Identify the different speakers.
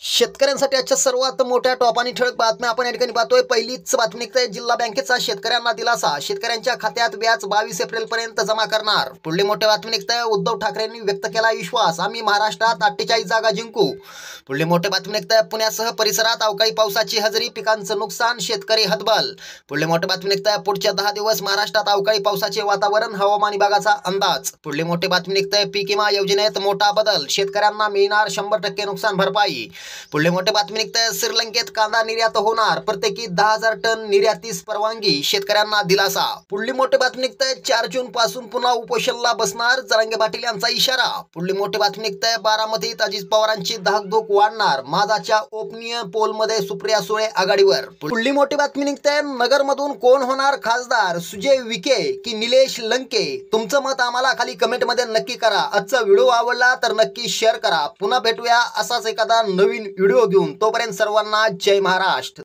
Speaker 1: शेतकऱ्यांसाठी आजच्या सर्वात मोठ्या टॉप आणि ठळक बातम्या आपण या ठिकाणी पाहतोय। पहिलीच बातमी निघते, जिल्हा बँकेचा शेतकऱ्यांना दिलासा, शेतकऱ्यांच्या खात्यात व्याज 22 एप्रिलपर्यंत जमा करणार। पुढली मोठी बातमी निघते, उद्धव ठाकरेंनी व्यक्त केला विश्वास, आम्ही महाराष्ट्रात 48 जागा जिंकू। पुढली मोठी बातमी निघते, पुण्यासह परिसरात अवकाळी पावसाची हजेरी, पिकांचं नुकसान, शेतकरी हतबल। पुढली मोठी बातमी निघते, पुढच्या 10 दिवस महाराष्ट्रात अवकाळी पावसाचे वातावरण, हवामान विभागाचा अंदाज। पुढली मोठी बातमी निघते, पीक विमा योजनेत मोठा बदल, शेतकऱ्यांना मिळणार 100% नुकसान भरपाई। पुढली मोठी बातमी निघते, श्रीलंकेत कांदा निर्यात होणार, प्रत्येकी 10,000 टन निर्यातीस परवानगी, शेतकऱ्यांना दिलासा। पुढली मोठी बातमी निघते, 4 जून पासून पुन्हा उपोषणाला बसणार, जरांगे पाटील यांचा इशारा। पुढली मोठी बातमी निघते, बारामतीत अजित पवारांची धाकधूक वाढणार, माझाच्या ओपिनियन पोल मध्ये सुप्रिया सुळे आघाडीवर। पुढली मोठी बातमी निघते, नगर मधून कोण होणार खासदार, सुजय विखे की निलेश लंके? तुमचं मत आम्हाला खाली कमेंट मध्ये नक्की करा। आजचा व्हिडिओ आवडला तर नक्की शेअर करा। पुन्हा भेटूया असाच एखादा नवीन व्हिडिओ घेऊन, तोपर्यंत सर्वांना जय महाराष्ट्र।